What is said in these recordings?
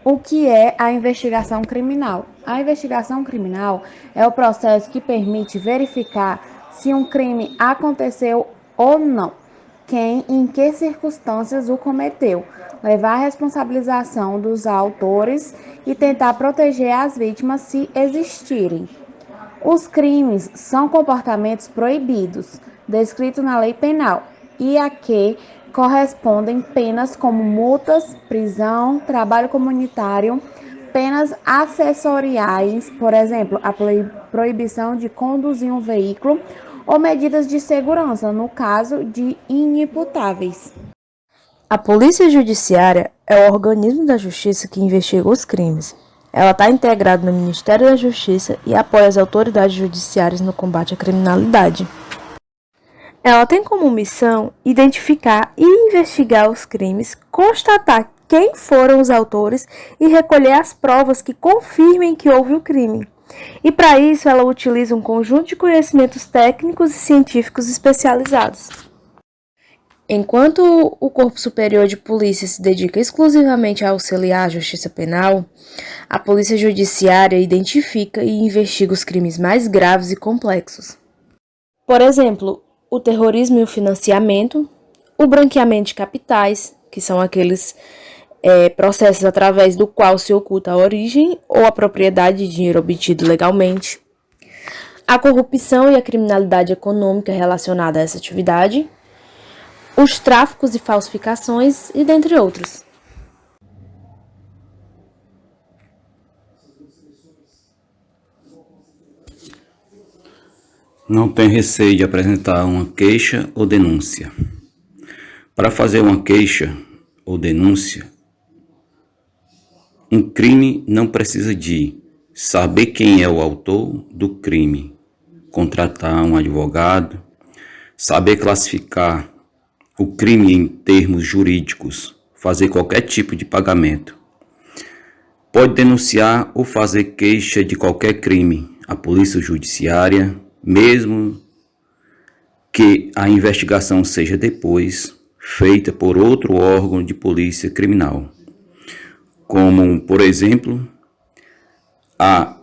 O que é a investigação criminal? A investigação criminal é o processo que permite verificar se um crime aconteceu ou não, quem e em que circunstâncias o cometeu, levar à responsabilização dos autores e tentar proteger as vítimas se existirem. Os crimes são comportamentos proibidos, descritos na lei penal, e a que correspondem penas como multas, prisão, trabalho comunitário, penas acessoriais, por exemplo, a proibição de conduzir um veículo, ou medidas de segurança, no caso de inimputáveis. A Polícia Judiciária é o organismo da Justiça que investiga os crimes. Ela está integrada no Ministério da Justiça e apoia as autoridades judiciárias no combate à criminalidade. Ela tem como missão identificar e investigar os crimes, constatar quem foram os autores e recolher as provas que confirmem que houve o crime. E para isso ela utiliza um conjunto de conhecimentos técnicos e científicos especializados. Enquanto o Corpo Superior de Polícia se dedica exclusivamente a auxiliar a justiça penal, a Polícia Judiciária identifica e investiga os crimes mais graves e complexos. Por exemplo, o terrorismo e o financiamento, o branqueamento de capitais, que são aqueles processos através do qual se oculta a origem ou a propriedade de dinheiro obtido legalmente, a corrupção e a criminalidade econômica relacionada a essa atividade, os tráficos e falsificações e dentre outros. Não tem receio de apresentar uma queixa ou denúncia. Para fazer uma queixa ou denúncia, um crime não precisa de saber quem é o autor do crime, contratar um advogado, saber classificar o crime em termos jurídicos, fazer qualquer tipo de pagamento. Pode denunciar ou fazer queixa de qualquer crime à Polícia Judiciária, mesmo que a investigação seja depois feita por outro órgão de polícia criminal, como, por exemplo, a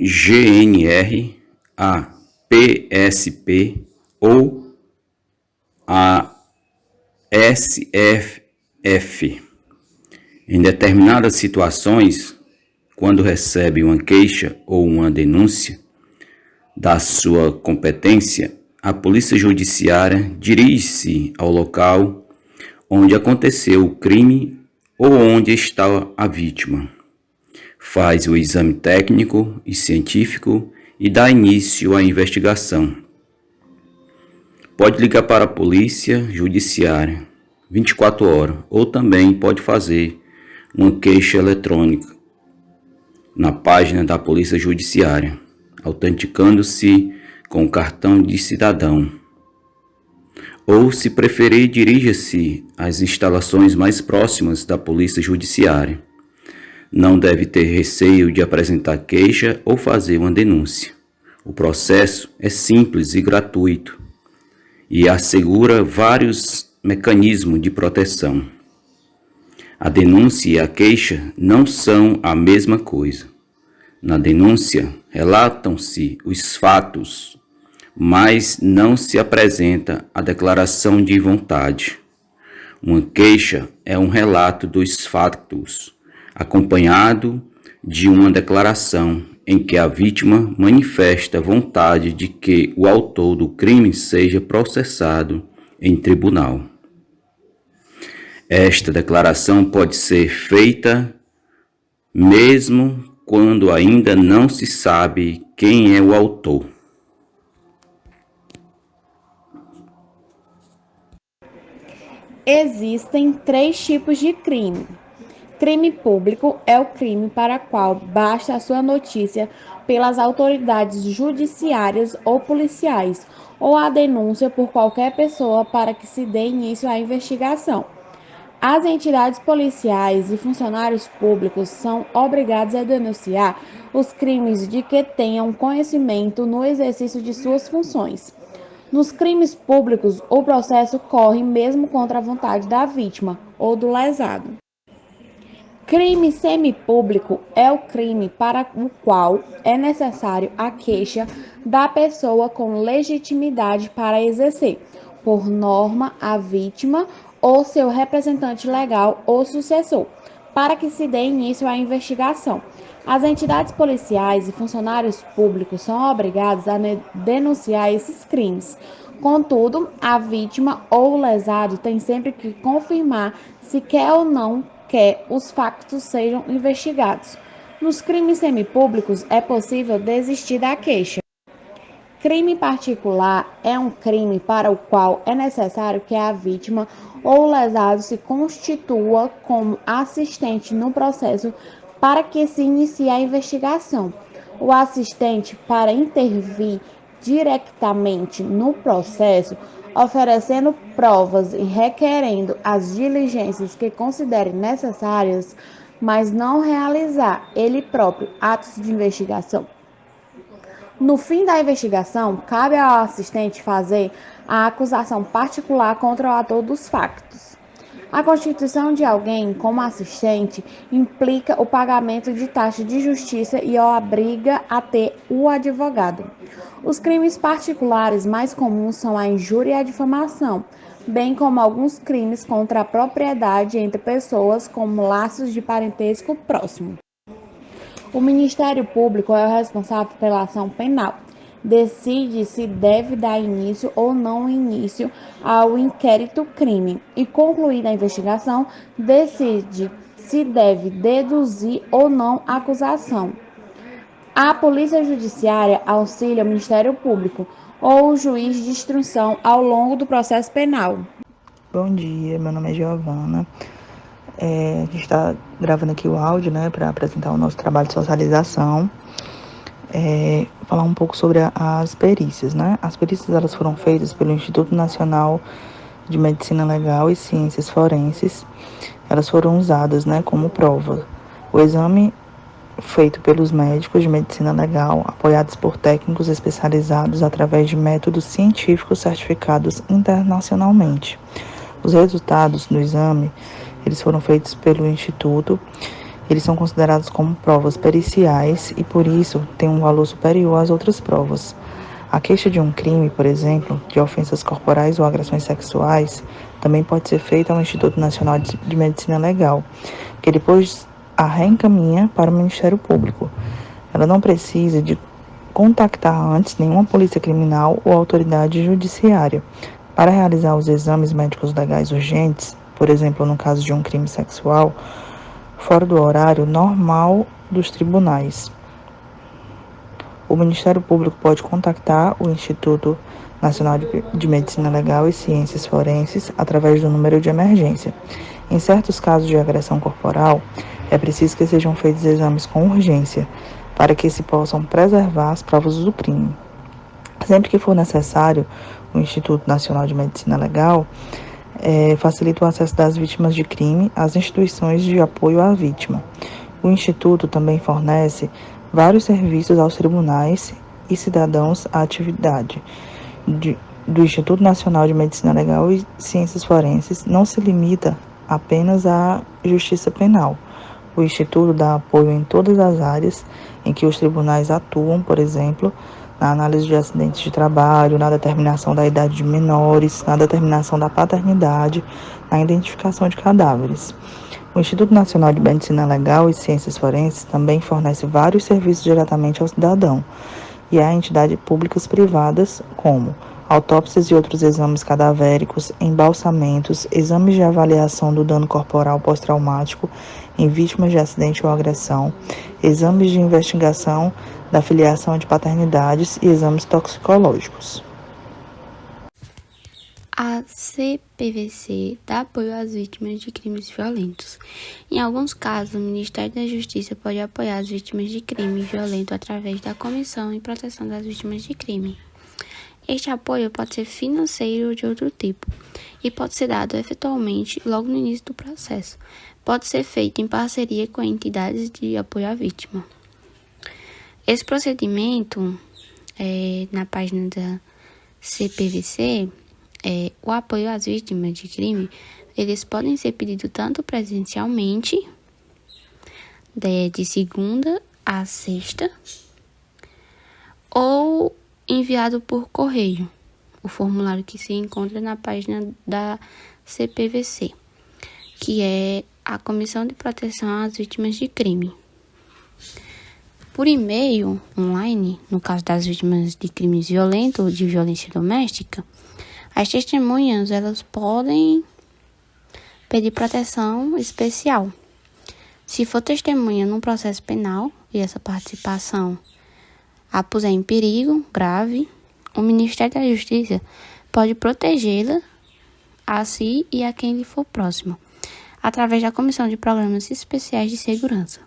GNR, a PSP ou a SFF. Em determinadas situações, quando recebe uma queixa ou uma denúncia da sua competência, a Polícia Judiciária dirige-se ao local onde aconteceu o crime ou onde está a vítima. Faz o exame técnico e científico e dá início à investigação. Pode ligar para a Polícia Judiciária 24 horas ou também pode fazer uma queixa eletrônica na página da Polícia Judiciária, autenticando-se com o cartão de cidadão. Ou, se preferir, dirija-se às instalações mais próximas da Polícia Judiciária. Não deve ter receio de apresentar queixa ou fazer uma denúncia. O processo é simples e gratuito e assegura vários mecanismos de proteção. A denúncia e a queixa não são a mesma coisa. Na denúncia, relatam-se os fatos, mas não se apresenta a declaração de vontade. Uma queixa é um relato dos fatos, acompanhado de uma declaração em que a vítima manifesta vontade de que o autor do crime seja processado em tribunal. Esta declaração pode ser feita mesmo quando ainda não se sabe quem é o autor. Existem três tipos de crime. Crime público é o crime para qual basta a sua notícia pelas autoridades judiciárias ou policiais, ou a denúncia por qualquer pessoa para que se dê início à investigação. As entidades policiais e funcionários públicos são obrigados a denunciar os crimes de que tenham conhecimento no exercício de suas funções. Nos crimes públicos, o processo corre mesmo contra a vontade da vítima ou do lesado. Crime semipúblico é o crime para o qual é necessário a queixa da pessoa com legitimidade para exercer, por norma, a vítima ou seu representante legal ou sucessor, para que se dê início à investigação. As entidades policiais e funcionários públicos são obrigados a denunciar esses crimes. Contudo, a vítima ou o lesado tem sempre que confirmar se quer ou não quer os factos sejam investigados. Nos crimes semipúblicos, é possível desistir da queixa. Crime particular é um crime para o qual é necessário que a vítima ou o lesado se constitua como assistente no processo para que se inicie a investigação. O assistente, para intervir diretamente no processo, oferecendo provas e requerendo as diligências que considere necessárias, mas não realizar ele próprio atos de investigação. No fim da investigação, cabe ao assistente fazer a acusação particular contra o autor dos factos. A constituição de alguém como assistente implica o pagamento de taxa de justiça e o obriga a ter o advogado. Os crimes particulares mais comuns são a injúria e a difamação, bem como alguns crimes contra a propriedade entre pessoas, como laços de parentesco próximo. O Ministério Público é o responsável pela ação penal. Decide se deve dar início ou não início ao inquérito-crime e, concluída a investigação, decide se deve deduzir ou não a acusação. A Polícia Judiciária auxilia o Ministério Público ou o juiz de instrução ao longo do processo penal. Bom dia, meu nome é Giovana. A gente está gravando aqui o áudio, né, para apresentar o nosso trabalho de socialização. Falar um pouco sobre as perícias, né? As perícias elas foram feitas pelo Instituto Nacional de Medicina Legal e Ciências Forenses. Elas foram usadas, né, como prova. O exame feito pelos médicos de medicina legal, apoiados por técnicos especializados através de métodos científicos certificados internacionalmente. Os resultados do exame, eles foram feitos pelo Instituto, eles são considerados como provas periciais e, por isso, têm um valor superior às outras provas. A queixa de um crime, por exemplo, de ofensas corporais ou agressões sexuais, também pode ser feita ao Instituto Nacional de Medicina Legal, que depois a reencaminha para o Ministério Público. Ela não precisa de contactar antes nenhuma polícia criminal ou autoridade judiciária. Para realizar os exames médicos legais urgentes, por exemplo, no caso de um crime sexual, fora do horário normal dos tribunais, o Ministério Público pode contactar o Instituto Nacional de Medicina Legal e Ciências Forenses através do número de emergência. Em certos casos de agressão corporal, é preciso que sejam feitos exames com urgência, para que se possam preservar as provas do crime. Sempre que for necessário, o Instituto Nacional de Medicina Legal facilita o acesso das vítimas de crime às instituições de apoio à vítima. O Instituto também fornece vários serviços aos tribunais e cidadãos à atividade do Instituto Nacional de Medicina Legal e Ciências Forenses não se limita apenas à justiça penal. O Instituto dá apoio em todas as áreas em que os tribunais atuam, por exemplo, na análise de acidentes de trabalho, na determinação da idade de menores, na determinação da paternidade, na identificação de cadáveres. O Instituto Nacional de Medicina Legal e Ciências Forenses também fornece vários serviços diretamente ao cidadão e a entidades públicas privadas, como autópsias e outros exames cadavéricos, embalsamentos, exames de avaliação do dano corporal pós-traumático em vítimas de acidente ou agressão, exames de investigação da filiação de paternidades e exames toxicológicos. A CPVC dá apoio às vítimas de crimes violentos. Em alguns casos, o Ministério da Justiça pode apoiar as vítimas de crime violento através da Comissão em Proteção das Vítimas de Crime. Este apoio pode ser financeiro ou de outro tipo e pode ser dado efetualmente logo no início do processo. Pode ser feito em parceria com entidades de apoio à vítima. Esse procedimento, na página da CPVC, o apoio às vítimas de crime, eles podem ser pedidos tanto presencialmente de segunda a sexta, ou enviado por correio, o formulário que se encontra na página da CPVC, que é a Comissão de Proteção às Vítimas de Crime. Por e-mail online, no caso das vítimas de crimes violentos ou de violência doméstica, as testemunhas elas podem pedir proteção especial. Se for testemunha num processo penal e essa participação a puser em perigo grave, o Ministério da Justiça pode protegê-la a si e a quem lhe for próximo, através da Comissão de Programas Especiais de Segurança.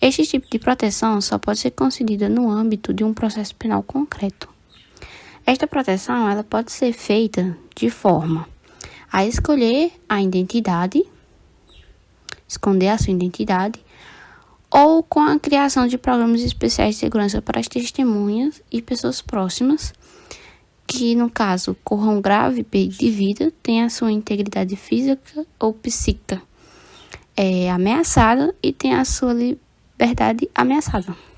Este tipo de proteção só pode ser concedida no âmbito de um processo penal concreto. Esta proteção ela pode ser feita de forma a escolher a identidade, esconder a sua identidade, ou com a criação de programas especiais de segurança para as testemunhas e pessoas próximas, que, no caso, corram grave perigo de vida, tenham a sua integridade física ou psíquica ameaçada e tenham a sua liberdade ameaçada.